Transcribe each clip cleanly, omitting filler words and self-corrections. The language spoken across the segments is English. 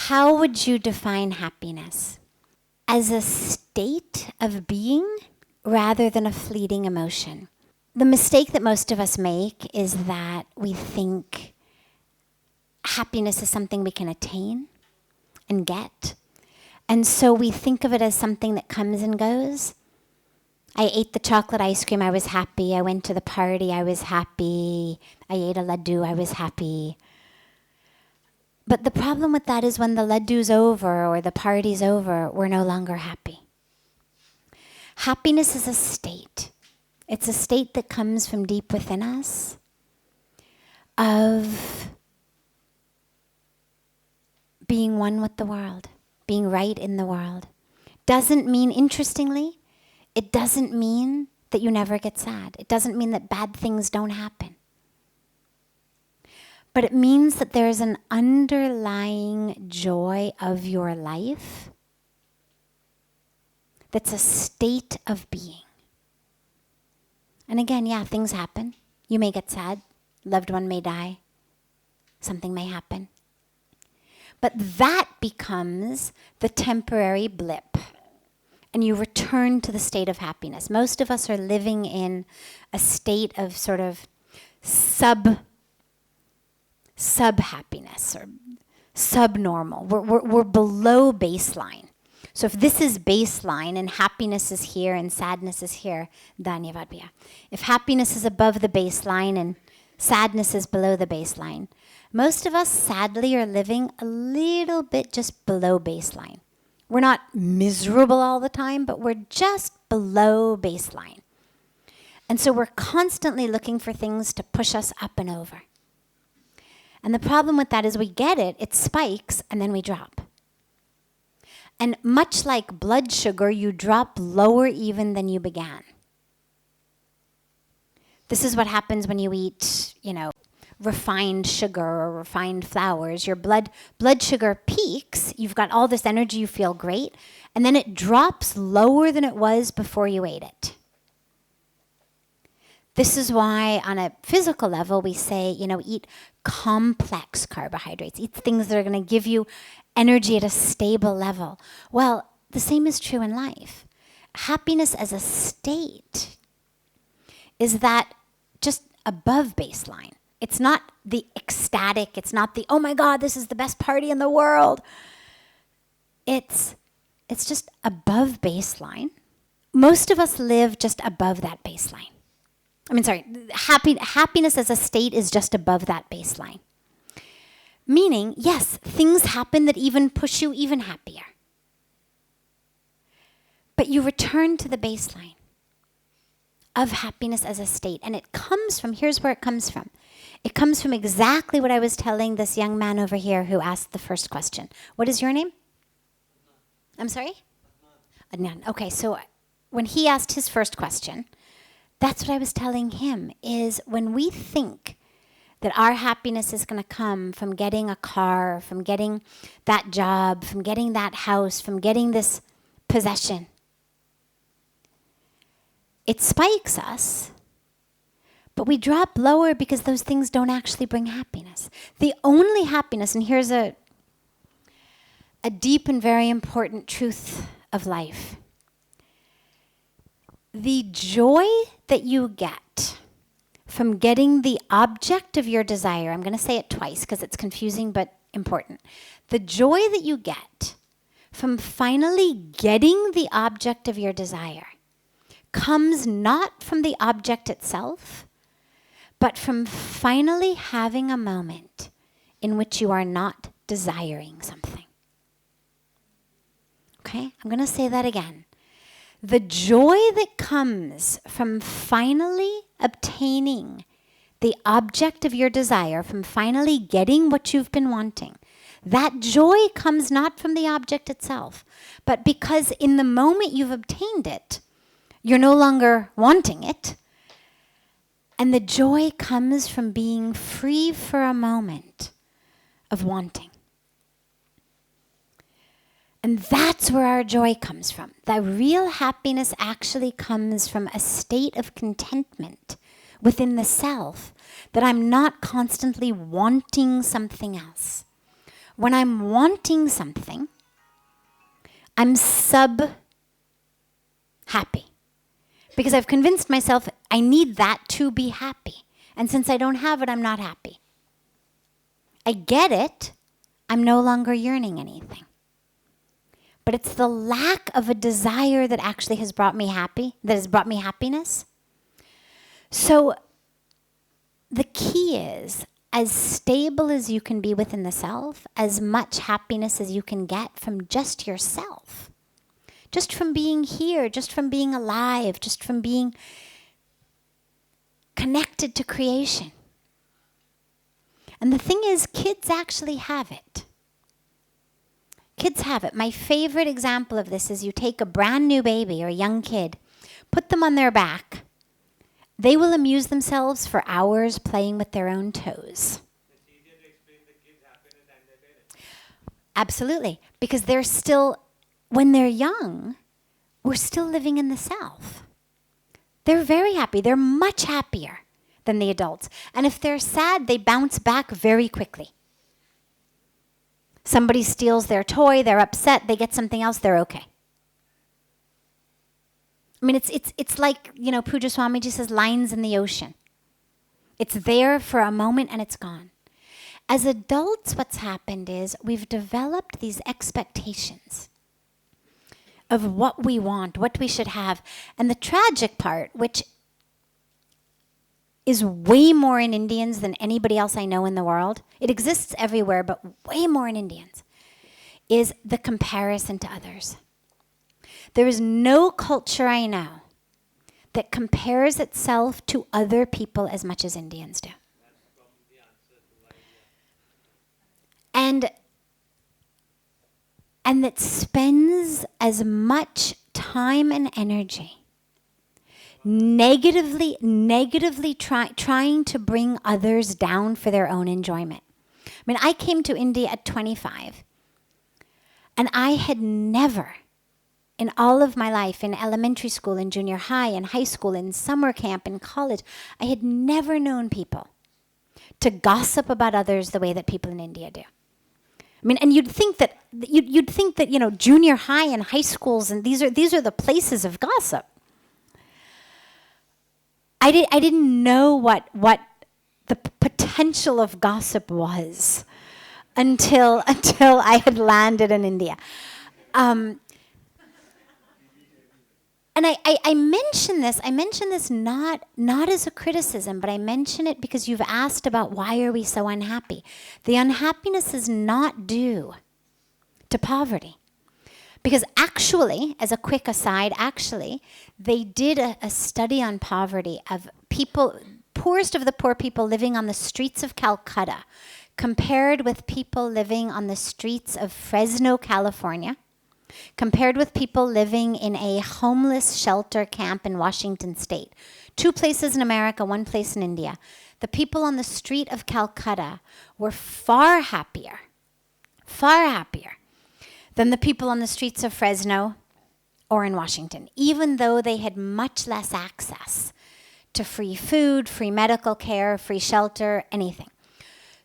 how would you define happiness? As a state of being rather than a fleeting emotion. The mistake that most of us make is that we think happiness is something we can attain and get. And so we think of it as something that comes and goes. I ate the chocolate ice cream, I was happy. I went to the party, I was happy. I ate a laddu, I was happy. But the problem with that is when the laddu's over or the party's over, we're no longer happy. Happiness is a state. It's a state that comes from deep within us of being one with the world, being right in the world. Doesn't mean, interestingly, it doesn't mean that you never get sad. It doesn't mean that bad things don't happen. But it means that there's an underlying joy of your life that's a state of being. And again, yeah, things happen. You may get sad. Loved one may die. Something may happen. But that becomes the temporary blip. And you return to the state of happiness. Most of us are living in a state of sort of sub-happiness or subnormal. We're below baseline. So if this is baseline and happiness is here and sadness is here, dhanyavad bhaiya. If happiness is above the baseline and sadness is below the baseline, most of us sadly are living a little bit just below baseline. We're not miserable all the time, but we're just below baseline. And so we're constantly looking for things to push us up and over. And the problem with that is we get it, it spikes, and then we drop. And much like blood sugar, you drop lower even than you began. This is what happens when you eat, refined sugar or refined flours. Your blood sugar peaks, you've got all this energy, you feel great, and then it drops lower than it was before you ate it. This is why on a physical level we say, eat complex carbohydrates. Eat things that are going to give you energy at a stable level. Well, the same is true in life. Happiness as a state is that just above baseline. It's not the ecstatic. It's not the, oh my God, this is the best party in the world. It's just above baseline. Most of us live just above that baseline. Happiness as a state is just above that baseline. Meaning, yes, things happen that even push you even happier. But you return to the baseline of happiness as a state. And it comes from, here's where it comes from. It comes from exactly what I was telling this young man over here who asked the first question. What is your name? I'm sorry? Adnan. Okay, so when he asked his first question, that's what I was telling him, is when we think that our happiness is going to come from getting a car, from getting that job, from getting that house, from getting this possession, it spikes us, but we drop lower because those things don't actually bring happiness. The only happiness, and here's a deep and very important truth of life. The joy that you get from getting the object of your desire, I'm going to say it twice because it's confusing but important. The joy that you get from finally getting the object of your desire comes not from the object itself, but from finally having a moment in which you are not desiring something. Okay, I'm going to say that again. The joy that comes from finally obtaining the object of your desire, from finally getting what you've been wanting, that joy comes not from the object itself, but because in the moment you've obtained it, you're no longer wanting it. And the joy comes from being free for a moment of wanting. And that's where our joy comes from. The real happiness actually comes from a state of contentment within the self, that I'm not constantly wanting something else. when I'm wanting something, I'm sub-happy. Because I've convinced myself I need that to be happy. And since I don't have it, I'm not happy. I get it. I'm no longer yearning anything. But it's the lack of a desire that actually has brought me happiness. So the key is, as stable as you can be within the self, as much happiness as you can get from just yourself. Just from being here, just from being alive, just from being connected to creation. And the thing is, kids actually have it. Kids have it. My favorite example of this is you take a brand new baby or a young kid, put them on their back. They will amuse themselves for hours playing with their own toes. It's easier to explain the kids' happiness than their parents. Absolutely. Because they're still, when they're young, we're still living in the self. They're very happy. They're much happier than the adults. And if they're sad, they bounce back very quickly. Somebody steals their toy, they're upset, they get something else, they're okay. I mean, it's like, Puja Swamiji says, lines in the ocean. It's there for a moment and it's gone. As adults, what's happened is we've developed these expectations of what we want, what we should have. And the tragic part, which is way more in Indians than anybody else I know in the world, it exists everywhere, but way more in Indians, is the comparison to others. There is no culture I know that compares itself to other people as much as Indians do. And that spends as much time and energy negatively trying to bring others down for their own enjoyment. I mean, I came to India at 25, and I had never, in all of my life, in elementary school, in junior high, in high school, in summer camp, in college, I had never known people to gossip about others the way that people in India do. I mean, and you'd think that junior high and high schools, and these are the places of gossip. I didn't know what the potential of gossip was until I had landed in India. And I mention this not as a criticism, but I mention it because you've asked about why are we so unhappy. The unhappiness is not due to poverty. Because actually, as a quick aside, they did a study on poverty of people, poorest of the poor people living on the streets of Calcutta, compared with people living on the streets of Fresno, California, compared with people living in a homeless shelter camp in Washington State. 2 places in America, 1 place in India. The people on the street of Calcutta were far happier than the people on the streets of Fresno or in Washington, even though they had much less access to free food, free medical care, free shelter, anything.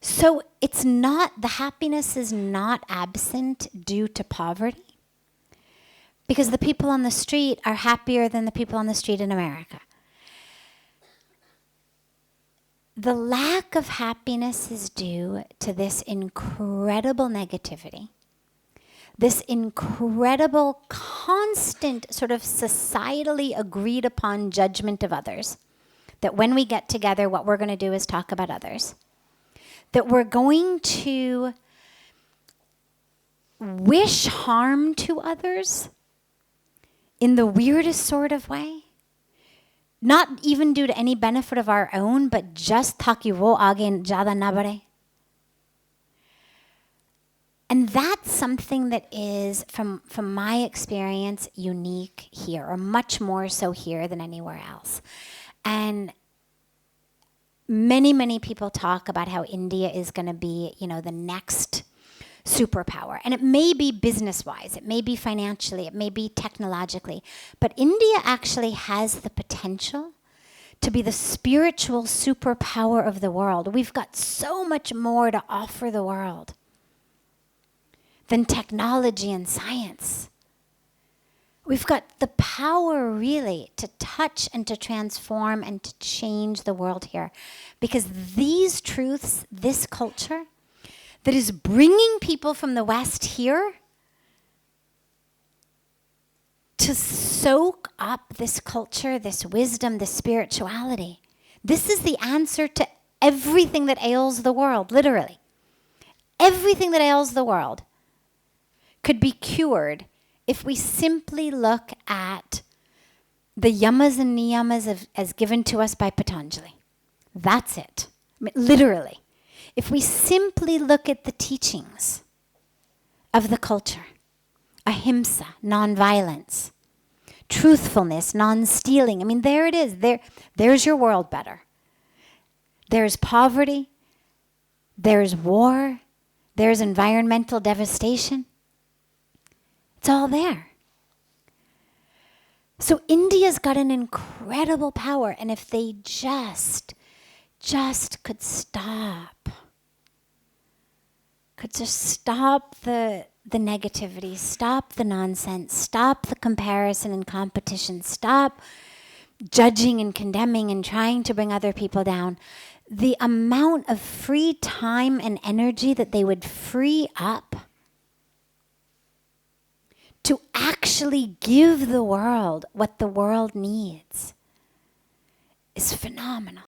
So the happiness is not absent due to poverty, because the people on the street are happier than the people on the street in America. The lack of happiness is due to this incredible negativity, this incredible, constant sort of societally agreed upon judgment of others, that when we get together, what we're going to do is talk about others, that we're going to wish harm to others in the weirdest sort of way, not even due to any benefit of our own, but just taki wo aage jada na badhe. And that's something that is, from my experience, unique here, or much more so here than anywhere else. And many, many people talk about how India is going to be, the next superpower. And it may be business-wise, it may be financially, it may be technologically, but India actually has the potential to be the spiritual superpower of the world. We've got so much more to offer the world. than technology and science. We've got the power really to touch and to transform and to change the world here. Because these truths, this culture that is bringing people from the West here to soak up this culture, this wisdom, this spirituality. This is the answer to everything that ails the world, literally. Everything that ails the world could be cured if we simply look at the yamas and niyamas as given to us by Patanjali. That's it. I mean, literally. If we simply look at the teachings of the culture, ahimsa, non-violence, truthfulness, non-stealing. I mean, there it is. There's your world better. There's poverty. There's war. There's environmental devastation. It's all there. So India's got an incredible power, and if they just could just stop the negativity, stop the nonsense, stop the comparison and competition, stop judging and condemning and trying to bring other people down, the amount of free time and energy that they would free up to actually give the world what the world needs is phenomenal.